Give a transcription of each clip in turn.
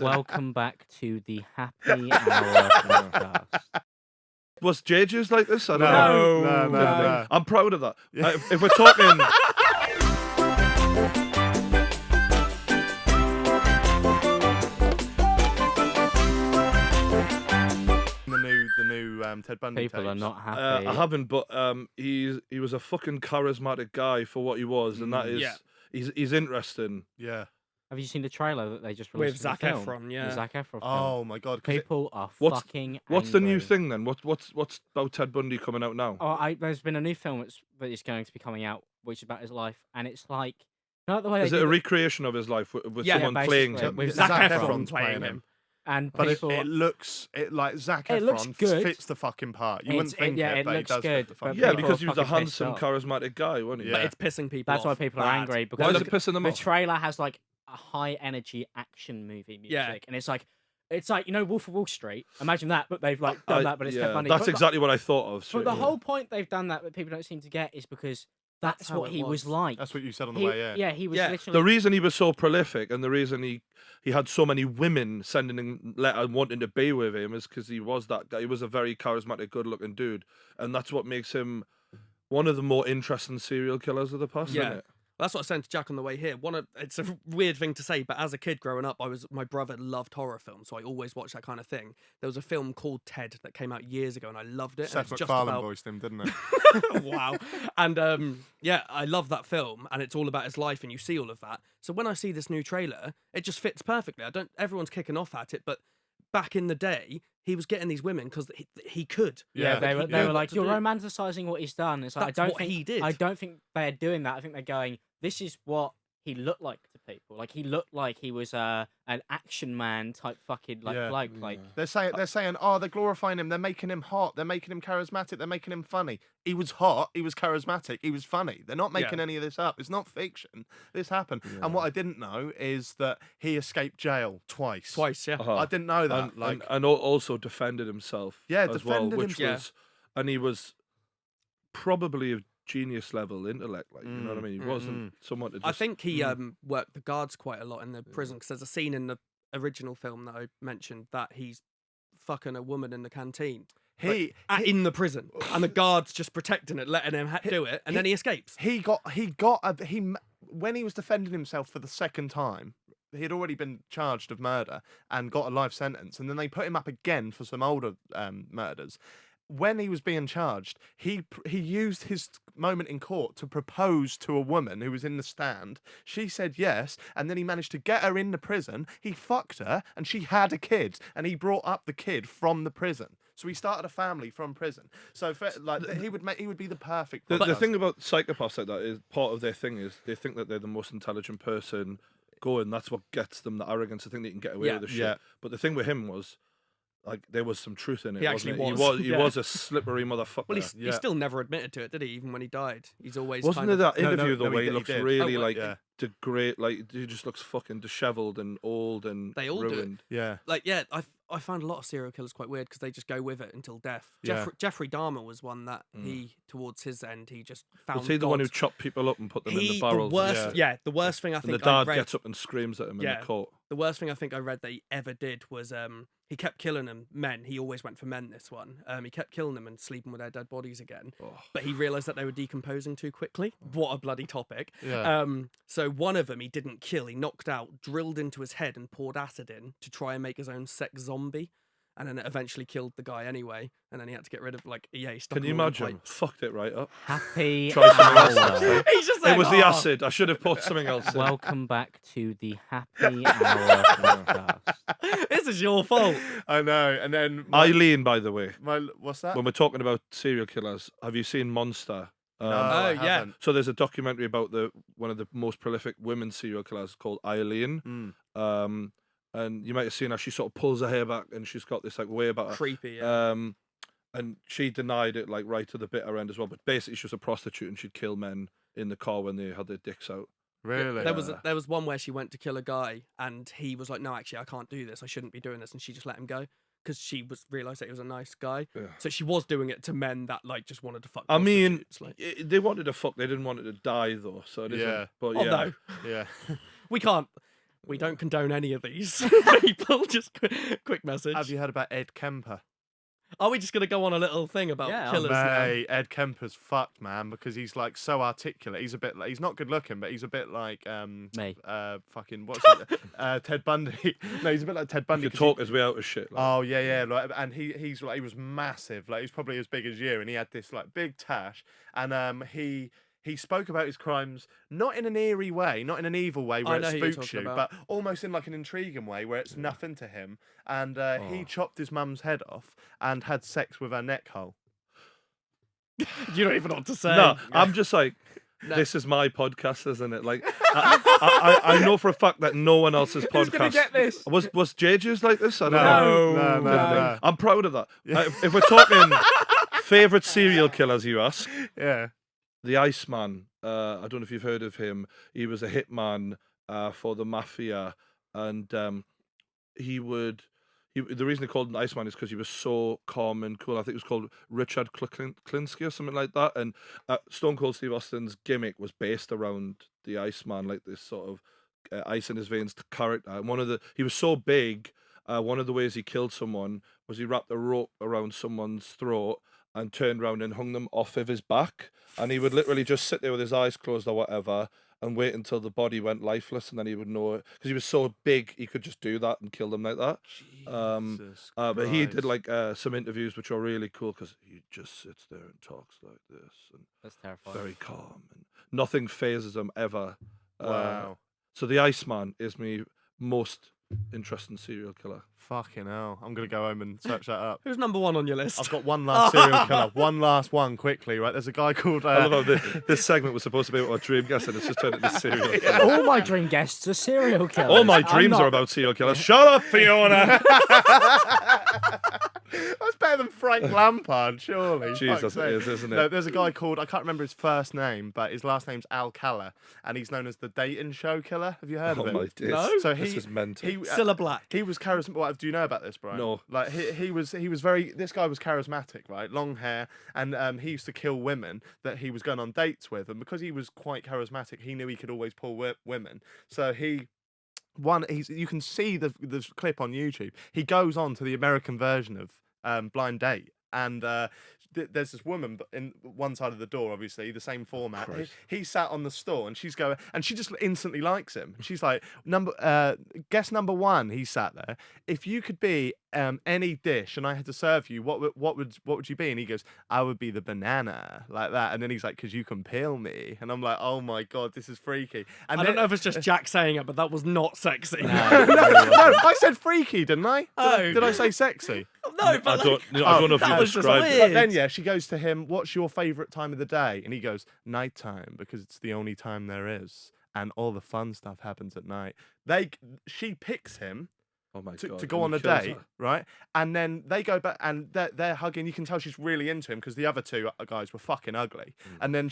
Welcome back to the Happy Hour podcast. Was JJ's like this? I don't No, know. no. I'm proud of that. If we're talking... The new Ted Bundy People tapes. are not happy. I haven't, but he was a fucking charismatic guy for what he was, and that is... Yeah. He's interesting. Yeah. Have you seen the trailer that they just released? With for Zac the film? Efron, yeah. The Zac Efron film. Oh my god. 'Cause People are What's- fucking What's the new angry. thing then? What's about Ted Bundy coming out now? Oh, there's been a new film that is going to be coming out, which is about his life, and it's like, not the way Is they it do a recreation of his life with Yeah, someone playing basically, him? with Zac Zac Efron Efron playing him. and But people. it looks like Zac It looks Efron good. fits the fucking part. You It's- wouldn't think yeah, it, it but he looks does good, fit the but fucking Yeah, part. people because he was a fucking pissed handsome, off. charismatic guy, wasn't he? Yeah. But it's pissing people That's off. why people are bad. angry, because Why is look, it pissing them the off? trailer has like a high energy action movie music, Yeah. and it's like Wolf of Wall Street. Imagine that, but they've like done that, but it's Ted Bundy. That's But exactly what I thought of. But straight the away. whole point they've done that people don't seem to get is because that's how what it he was like. That's what you said on the He, way, yeah. he was Yeah. literally. The reason he was so prolific and the reason he had so many women sending him letters wanting to be with him is because he was that guy. He was a very charismatic, good-looking dude, and that's what makes him one of the more interesting serial killers of the past. Yeah. Isn't it? That's what I said to Jack on the way here. It's a weird thing to say, but as a kid growing up, my brother loved horror films, so I always watched that kind of thing. There was a film called Ted that came out years ago, and I loved it. Seth and it's just MacFarlane about... voiced him, didn't it? Wow. And yeah, I love that film, and it's all about his life, and you see all of that. So when I see this new trailer, it just fits perfectly. Everyone's kicking off at it, but back in the day, he was getting these women because he could. Yeah, they were like, to you're do. romanticizing what he's done. It's like That's I don't what think he did. I don't think they're doing that. I think they're going, this is what he looked like to people. Like he looked like he was an action man type fucking Yeah. bloke. Like They're saying, oh, they're glorifying him. They're making him hot. They're making him charismatic. They're making him funny. He was hot. He was charismatic. He was funny. They're not making Yeah. any of this up. It's not fiction. This happened. And what I didn't know is that he escaped jail twice. Twice, yeah. I didn't know that. And also defended himself. Yeah, as well, defended which himself. was, and he was probably of genius level intellect. Like you know what I mean. He wasn't someone to. Just, I think he worked the guards quite a lot in the prison because there's a scene in the original film that I mentioned that he's fucking a woman in the canteen. In the prison, and the guards just protecting it, letting him do it, and then he escapes. When he was defending himself for the second time, he had already been charged of murder and got a life sentence, and then they put him up again for some older murders. When he was being charged, he used his moment in court to propose to a woman who was in the stand. She said yes, and then he managed to get her in the prison. He fucked her, and she had a kid, and he brought up the kid from the prison. So he started a family from prison. So he would be the perfect. The thing about psychopaths like that is part of their thing is they think that they're the most intelligent person going. That's what gets them the arrogance to think they can get away with the shit. Yeah. But the thing with him was, like, there was some truth in it. He wasn't actually it? was. He was a slippery motherfucker. Well, he still never admitted to it, did he? Even when he died, he's always Wasn't kind there of... that interview the way he he looks did. really like yeah. degrade, like he just looks fucking dishevelled and old and They all do it. ruined. Yeah. Like, yeah, I found a lot of serial killers quite weird because they just go with it until death. Yeah. Jeffrey Dahmer was one that he, towards his end, he just found. Was he the one who God. chopped people up and put them in the barrels? The worst, the worst thing I And think the dad I read. gets up and screams at him in the court. The worst thing I think I read that he ever did was he kept killing them men. He always went for men. This one, he kept killing them and sleeping with their dead bodies again. But he realised that they were decomposing too quickly. What a bloody topic! Yeah. So one of them he didn't kill. He knocked out, drilled into his head, and poured acid in to try and make his own sex zombie. And then it eventually killed the guy anyway. And then he had to get rid of he stuck Can you him all in imagine? pipes. Fucked it right up. happy Try something else. hour. He's just It like, was the "Oh." acid. I should have put something else in. Welcome back to the Happy Hour podcast. This is your fault. I know. And then Eileen, by the way, what's that? when we're talking about serial killers, have you seen Monster? No, Oh, I yeah. haven't. So there's a documentary about one of the most prolific women serial killers called Eileen. And you might have seen how she sort of pulls her hair back and she's got this like way about her. Creepy. Yeah. And she denied it like right to the bitter end as well. But basically, she was a prostitute and she'd kill men in the car when they had their dicks out. Really? There was one where she went to kill a guy and he was like, no, actually, I can't do this. I shouldn't be doing this. And she just let him go because she realised that he was a nice guy. Yeah. So she was doing it to men that like just wanted to fuck. I mean, prostitutes, like. they wanted to fuck. They didn't want it to die though. So it isn't. Yeah. But Oh yeah. no, Yeah. we can't. We don't condone any of these people. Just quick message. Have you heard about Ed Kemper? Are we just going to go on a little thing about Yeah, killers now? Mate, Ed Kemper's fucked, man, because he's like so articulate. He's a bit like, he's not good looking, but he's a bit like Me. fucking what's it? Ted Bundy. No, he's a bit like Ted Bundy. He could 'cause talk his way out of shit. Like. Oh yeah, like, and he's like, he was massive, like he's probably as big as you, and he had this like big tash, and he spoke about his crimes not in an eerie way, not in an evil way where I it know who you're spooks you, talking but almost in like an intriguing way where it's nothing to him. And he chopped his mum's head off and had sex with her neck hole. You don't even know what to say. No, I'm just like, this is my podcast, isn't it? Like, I know for a fact that no one else's podcast. Who's gonna get this? Was JJ's like this? I don't know. No. I'm proud of that. If we're talking favorite serial killers, you ask. Yeah. The Iceman. I don't know if you've heard of him. He was a hitman for the mafia, and the reason they called him Iceman is because he was so calm and cool. I think it was called Richard Klinsky or something like that. And Stone Cold Steve Austin's gimmick was based around the Iceman, like this sort of ice in his veins character. And he was so big. One of the ways he killed someone was he wrapped a rope around someone's throat and turned around and hung them off of his back. And he would literally just sit there with his eyes closed or whatever and wait until the body went lifeless, and then he would know it. Because he was so big, he could just do that and kill them like that. But he did like some interviews which are really cool because he just sits there and talks like this. And That's terrifying. very calm. And nothing phases him ever. Wow. So the Iceman is my most interesting serial killer. Fucking hell. I'm going to go home and search that up. Who's number one on your list? I've got one last serial killer. One last one quickly, right? There's a guy called... I love how this segment was supposed to be about a dream guest and it's just turned into serial killer. All my dream guests are serial killers. All my I'm dreams not- are about serial killers. Shut up, Fiona! That's better than Frank Lampard, surely. Jesus, Fuck's it sake. is, isn't it? No, there's a guy called, I can't remember his first name, but his last name's Alcala, and he's known as the dating show killer. Have you heard Oh of him? my days. No? So This is mental. Cilla Black. He was charismatic. What, do you know about this, Brian? No. Like he was very. This guy was charismatic, right? Long hair, and he used to kill women that he was going on dates with, and because he was quite charismatic, he knew he could always pull women. So you can see the clip on YouTube. He goes on to the American version of Blind Date, and there's this woman in one side of the door, obviously the same format. He sat on the store, and she's going, and she just instantly likes him. She's like, guest number one. He sat there. If you could be any dish, and I had to serve you, what would you be? And he goes, I would be the banana, like that. And then he's like, because you can peel me. And I'm like, oh my god, this is freaky. And I don't know if it's just Jack saying it, but that was not sexy. no, I said freaky, didn't I? Oh. Did I say sexy? No, but I don't know if that you was just described it. weird. But then, yeah, she goes to him, what's your favourite time of the day? And he goes, nighttime, because it's the only time there is. And all the fun stuff happens at night. She picks him Oh my to God, go and on he a kills date, her. right? And then they go back and they're hugging. You can tell she's really into him because the other two guys were fucking ugly. And then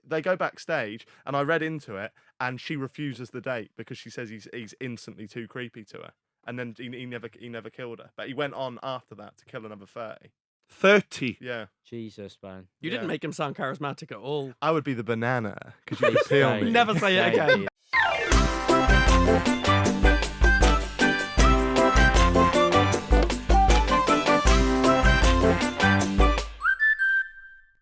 they go backstage, and I read into it, and she refuses the date because she says he's instantly too creepy to her. And then he never killed her, but he went on after that to kill another 30. 30. Yeah, Jesus, man. You didn't make him sound charismatic at all. I would be the banana because you could peel me. Never say it Thank again. you.